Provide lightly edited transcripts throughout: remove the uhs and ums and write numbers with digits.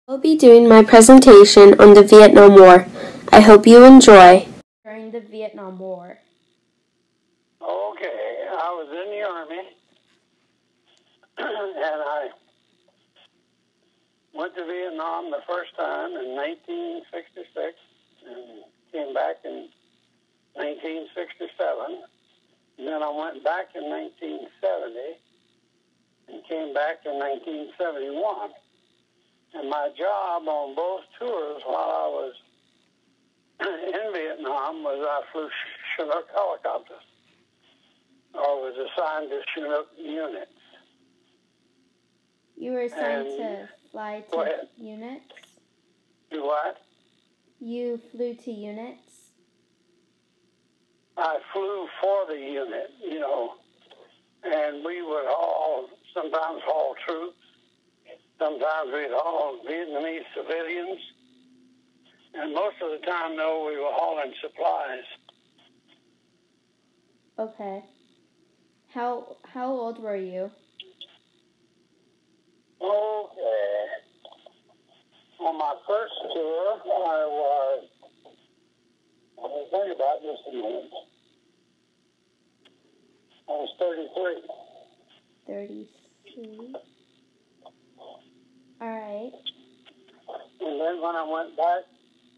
I'll be doing my presentation on the Vietnam War. I hope you enjoy. During the Vietnam War. Okay, I was in the Army, and I went to Vietnam the first time in 1966, and came back in 1967. And then I went back in 1970, and came back in 1971. And my job on both tours while I was in Vietnam was I flew Chinook helicopters, or was assigned to Chinook units. You were assigned to fly to units? Do what? You flew to units? I flew for the unit, and we would sometimes haul troops. Sometimes we'd haul Vietnamese civilians. And most of the time, though, we were hauling supplies. Okay. How old were you? Okay. On my first tour, I'll think about this a minute. I was 33. 33. All right. And then when I went back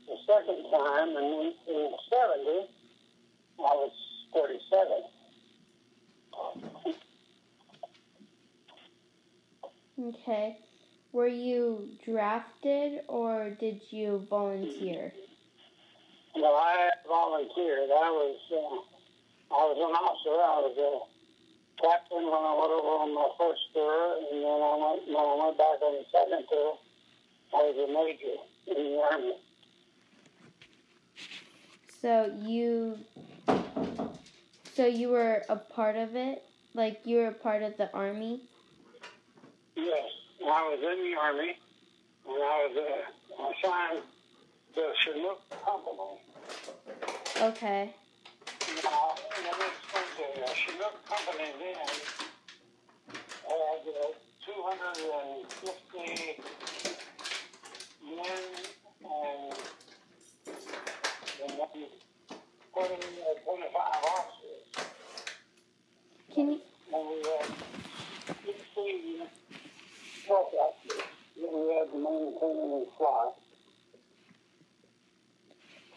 the second time in 1970, I was 47. Okay. Were you drafted or did you volunteer? Well, I volunteered. I was an officer. I was a captain when I went over on my first tour, and then when I went back on the second tour, I was a major in the Army. So you were a part of it? Like you were a part of the Army? Yes, I was in the Army, and I was assigned to the Chinook Company. Okay. Now, let me explain to you. The Chinook Company then had 250 men and then 25 officers. Can you? And we had 16 helicopters that we had to maintain and fly.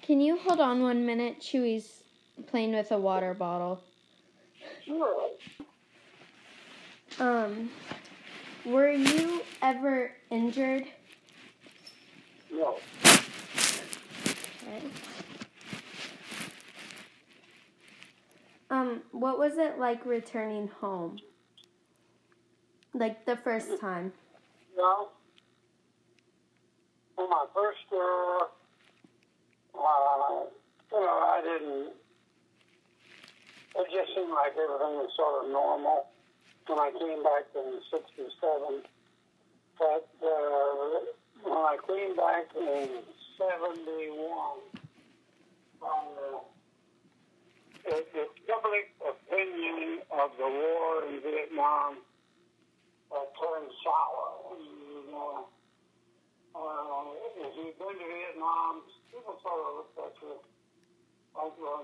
Can you hold on 1 minute? Chewy's playing with a water bottle. Sure. Were you ever injured? No. Okay. What was it like returning home? Like the first time? No. On my first tour, I didn't. It just seemed like everything was sort of normal when I came back in '67. But when I came back in '71, the public opinion of the war in Vietnam turned sour. If you've been to Vietnam, people sort of look at you like, well,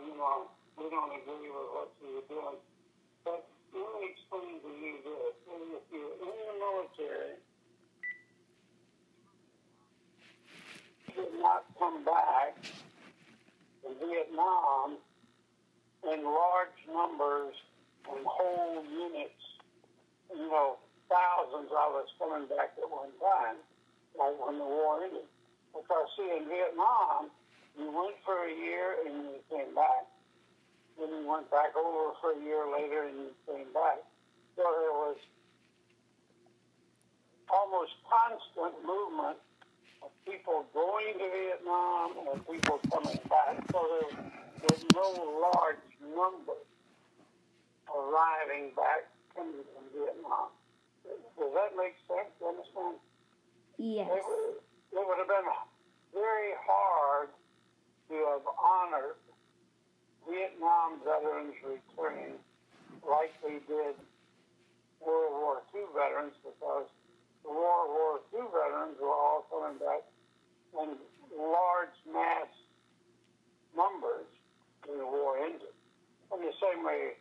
we don't agree with what you're doing. But let me explain to you this. If you're in the military, you should not come back to Vietnam in large numbers and whole units, thousands of us coming back at one time, like when the war ended. Because, see, in Vietnam, you went for a year and you came back. Then you went back over for a year later and you came back. So there was almost constant movement of people going to Vietnam and people coming back. So there was no large numbers arriving back coming from Vietnam. Does that make sense? Do you understand? Yes. It would have been very hard to have honored Vietnam veterans returning like they did World War II veterans, because the World War II veterans were all coming back in large mass numbers when the war ended. In the same way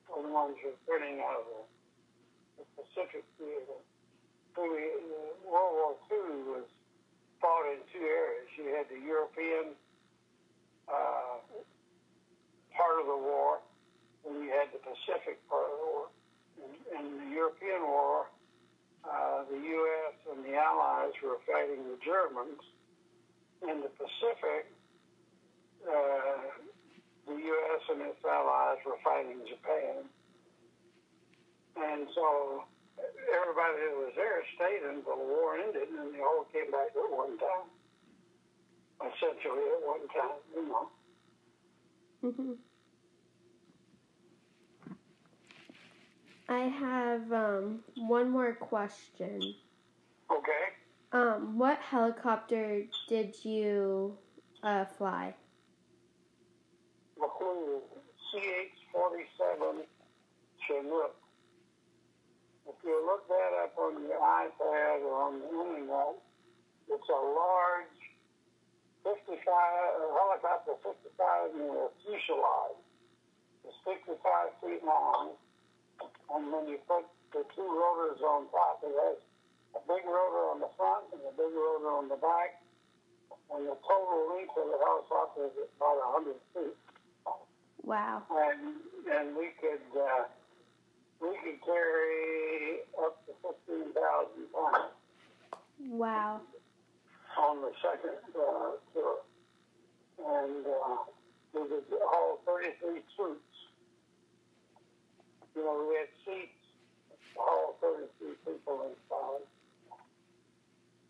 the ones you're putting out of the Pacific Theater. World War II was fought in two areas. You had the European part of the war, and you had the Pacific part of the war. In the European War, the U.S. and the Allies were fighting the Germans. In the Pacific, the U.S. and its allies were fighting Japan. And so everybody that was there stayed until the war ended, and they all came back at one time. Essentially at one time, you know. Mm-hmm. I have one more question. Okay. What helicopter did you fly? McClure CH-47 Chinook. If you look that up on your iPad or on the internet, it's a large helicopter 55 meter fuselage. It's 55 feet long, and when you put the two rotors on top, it has a big rotor on the front and a big rotor on the back, and the total length of the helicopter is about 100 feet. Wow. And we could carry up to 15,000 pounds. Wow. On the second tour. And we could haul 33 troops. You know, we had seats to haul 33 people inside.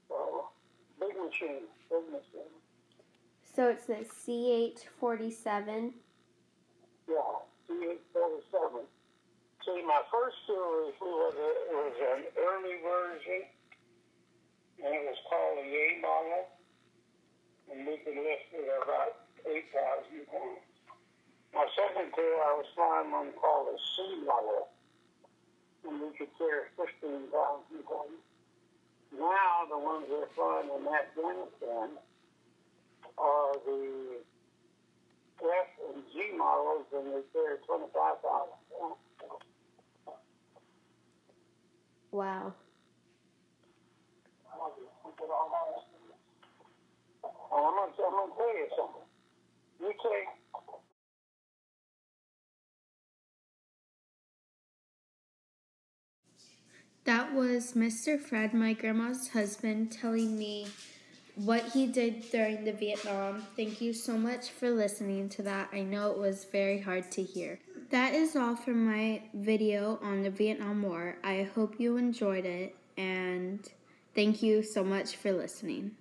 So, big machine. So it's the CH-47? Yeah, CH-47. See, my first tour was an early version, and it was called the A model, and we could lift it about 8,000 pounds. My second tour, I was flying one called the C model, and we could carry 15,000 pounds. Now, the ones they're flying in Afghanistan are the F and G models, and they carry 25,000 pounds. Wow. I'm going to tell you something. You take That was Mr. Fred, my grandma's husband, telling me what he did during the Vietnam. Thank you so much for listening to that. I know it was very hard to hear. That is all for my video on the Vietnam War. I hope you enjoyed it, and thank you so much for listening.